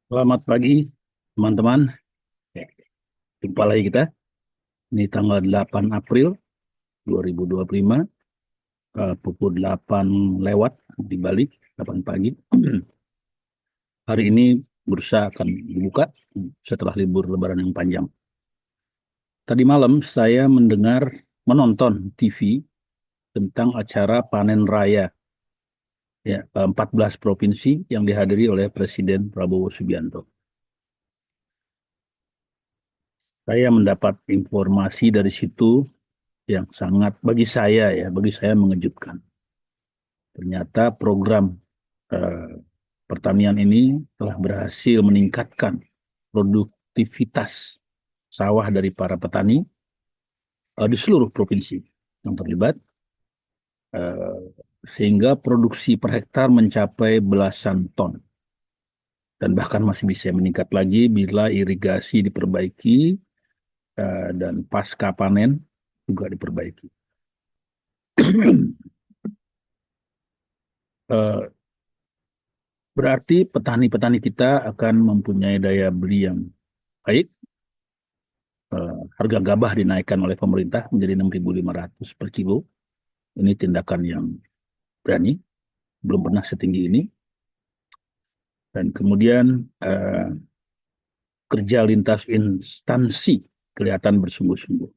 Selamat pagi, teman-teman. Jumpa lagi kita. Ini tanggal 8 April 2025, pukul 8 lewat di Bali, 8 pagi. Hari ini bursa akan dibuka setelah libur Lebaran yang panjang. Tadi malam saya menonton TV tentang acara panen raya, ya, 14 provinsi yang dihadiri oleh Presiden Prabowo Subianto. Saya mendapat informasi dari situ yang sangat bagi saya mengejutkan. Ternyata program eh, pertanian ini telah berhasil meningkatkan produktivitas sawah dari para petani di seluruh provinsi yang terlibat, eh, sehingga produksi per hektar mencapai belasan ton dan bahkan masih bisa meningkat lagi bila irigasi diperbaiki dan pasca panen juga diperbaiki. Eh, Berarti petani-petani kita akan mempunyai daya beli yang baik. Harga gabah dinaikkan oleh pemerintah menjadi 6.500 per kilo. Ini tindakan yang berani, belum pernah setinggi ini. Dan kemudian kerja lintas instansi kelihatan bersungguh-sungguh.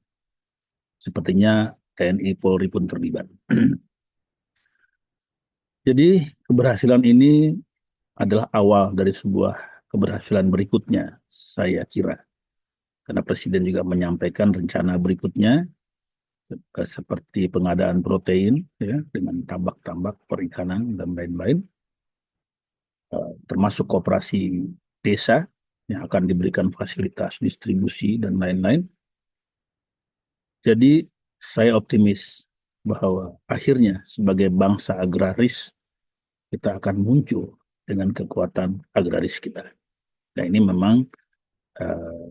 Sepertinya TNI Polri pun terlibat. Jadi keberhasilan ini adalah awal dari sebuah keberhasilan berikutnya, saya kira. Karena Presiden juga menyampaikan rencana berikutnya seperti pengadaan protein ya dengan tambak-tambak perikanan dan lain-lain, termasuk koperasi desa yang akan diberikan fasilitas distribusi dan lain-lain. Jadi saya optimis bahwa akhirnya sebagai bangsa agraris kita akan muncul dengan kekuatan agraris kita. Nah, ini memang uh,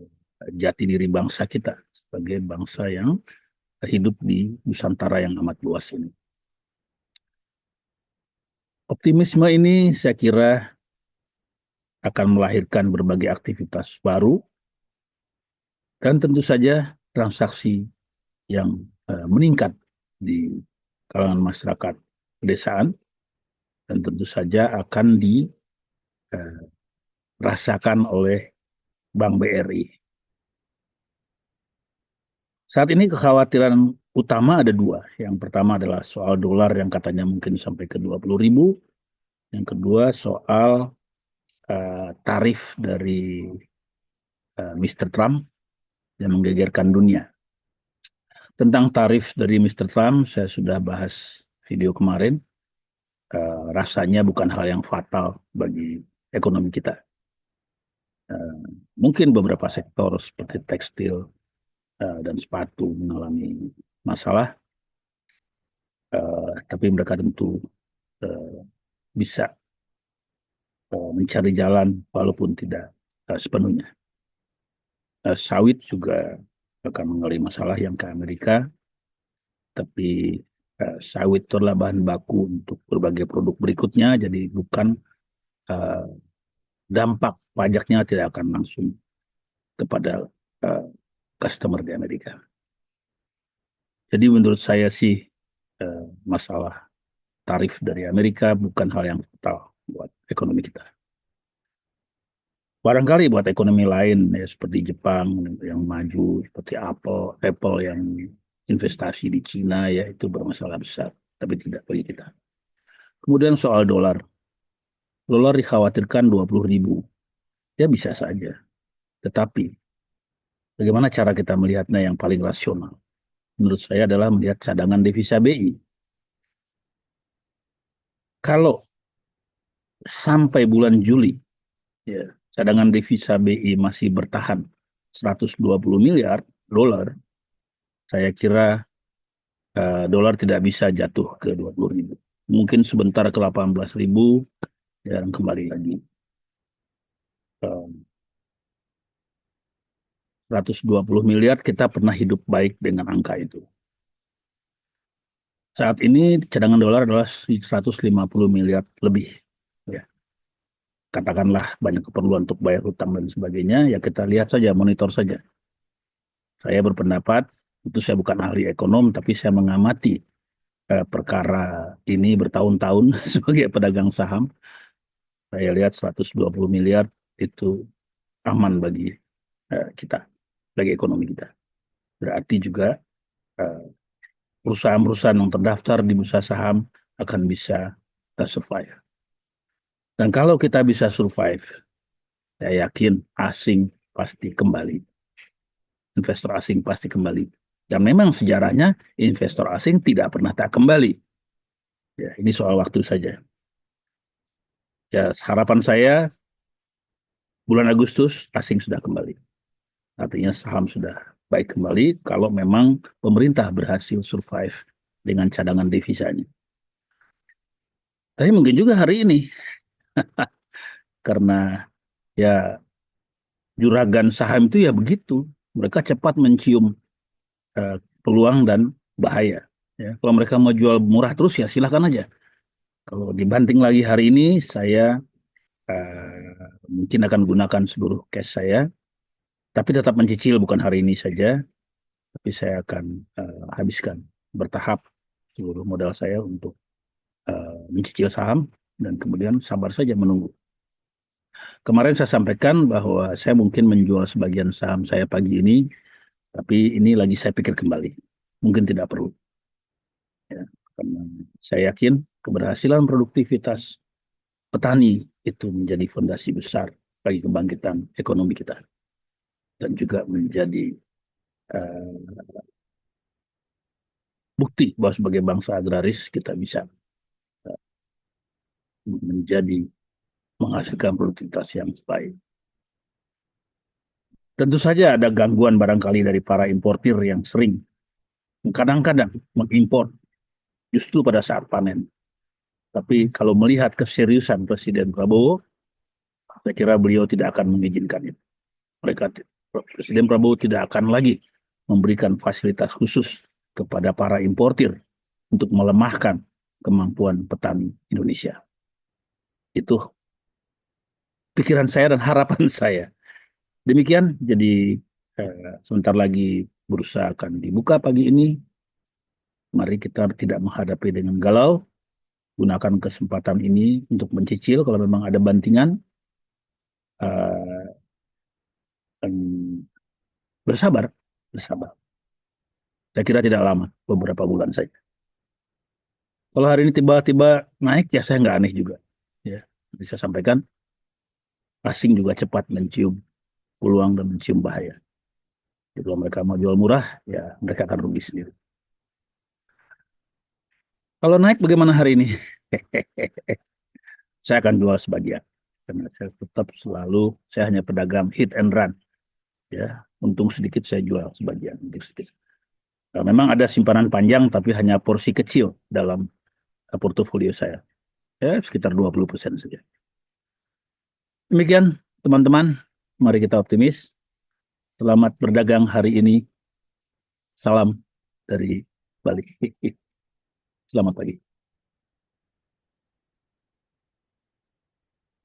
jati diri bangsa kita sebagai bangsa yang hidup di Nusantara yang amat luas ini. Optimisme ini saya kira akan melahirkan berbagai aktivitas baru dan tentu saja transaksi yang meningkat di kalangan masyarakat pedesaan dan tentu saja akan dirasakan oleh Bank BRI. Saat ini kekhawatiran utama ada dua. Yang pertama adalah soal dolar yang katanya mungkin sampai ke 20.000. Yang kedua soal tarif dari Mr. Trump yang menggegerkan dunia. Tentang tarif dari Mr. Trump, saya sudah bahas video kemarin. Rasanya bukan hal yang fatal bagi ekonomi kita. Eh, Mungkin beberapa sektor seperti tekstil dan sepatu mengalami masalah, tapi mereka tentu eh, bisa mencari jalan walaupun tidak sepenuhnya. Sawit juga akan mengalami masalah yang ke Amerika, tapi sawit itu adalah bahan baku untuk berbagai produk berikutnya, jadi bukan eh, dampak pajaknya tidak akan langsung kepada eh, customer di Amerika. Jadi menurut saya sih masalah tarif dari Amerika bukan hal yang fatal buat ekonomi kita. Barangkali buat ekonomi lain ya seperti Jepang yang maju, seperti Apple yang investasi di Cina ya itu bermasalah besar, tapi tidak bagi kita. Kemudian soal dolar, dolar dikhawatirkan 20.000, ya bisa saja. Tetapi bagaimana cara kita melihatnya yang paling rasional? Menurut saya adalah melihat cadangan devisa BI. Kalau sampai bulan Juli, ya, cadangan devisa BI masih bertahan 120 miliar dolar, saya kira dolar tidak bisa jatuh ke 20.000. Mungkin sebentar ke 18.000 dan kembali lagi. 120 miliar kita pernah hidup baik dengan angka itu. Saat ini cadangan dolar adalah 150 miliar lebih. Ya. katakanlah banyak keperluan untuk bayar hutang dan sebagainya, ya kita lihat saja, monitor saja. Saya berpendapat, itu saya bukan ahli ekonom, tapi saya mengamati perkara ini bertahun-tahun sebagai pedagang saham. Saya lihat 120 miliar itu aman bagi kita, bagi ekonomi kita. Berarti juga eh, perusahaan-perusahaan yang terdaftar di bursa saham akan bisa survive. Dan kalau kita bisa survive, saya yakin asing pasti kembali. Investor asing pasti kembali. Dan memang sejarahnya investor asing tidak pernah tak kembali. Ya, ini soal waktu saja. Ya, harapan saya bulan Agustus asing sudah kembali. Artinya saham sudah baik kembali kalau memang pemerintah berhasil survive dengan cadangan devisanya. Tapi mungkin juga hari ini karena ya juragan saham itu ya begitu. Mereka cepat mencium eh, peluang dan bahaya. Ya, kalau mereka mau jual murah terus ya silahkan aja. Kalau dibanting lagi hari ini, saya mungkin akan gunakan seluruh cash saya, tapi tetap mencicil bukan hari ini saja, tapi saya akan habiskan bertahap seluruh modal saya untuk mencicil saham dan kemudian sabar saja menunggu. Kemarin saya sampaikan bahwa saya mungkin menjual sebagian saham saya pagi ini, tapi ini lagi saya pikir kembali. Mungkin tidak perlu. Ya, karena saya yakin keberhasilan produktivitas petani itu menjadi fondasi besar bagi kebangkitan ekonomi kita dan juga menjadi uh, bukti bahwa sebagai bangsa agraris kita bisa uh, menjadi menghasilkan produktivitas yang baik. Tentu saja ada gangguan barangkali dari para importir yang sering kadang-kadang mengimpor justru pada saat panen. Tapi kalau melihat keseriusan Presiden Prabowo, saya kira beliau tidak akan mengizinkan itu. Mereka Presiden Prabowo tidak akan lagi memberikan fasilitas khusus kepada para importir untuk melemahkan kemampuan petani Indonesia. Itu pikiran saya dan harapan saya. Demikian, jadi sebentar lagi bursa akan dibuka pagi ini. Mari kita tidak menghadapi dengan galau, gunakan kesempatan ini untuk mencicil kalau memang ada bantingan, uh, dan bersabar, bersabar. Saya kira tidak lama, beberapa bulan saja. Kalau hari ini tiba-tiba naik, ya saya nggak aneh juga. Ya, bisa sampaikan, asing juga cepat mencium peluang dan mencium bahaya. Jadi kalau mereka mau jual murah, ya mereka akan rugi sendiri. Kalau naik bagaimana hari ini? Saya akan jual sebagian. Karena saya tetap selalu, saya hanya pedagang hit and run. Ya, untung sedikit saya jual sebagian. Sedikit. Nah, memang ada simpanan panjang, tapi hanya porsi kecil dalam portofolio saya. Ya, sekitar 20% saja. Demikian, teman-teman. Mari kita optimis. Selamat berdagang hari ini. Salam dari Bali. Selamat pagi.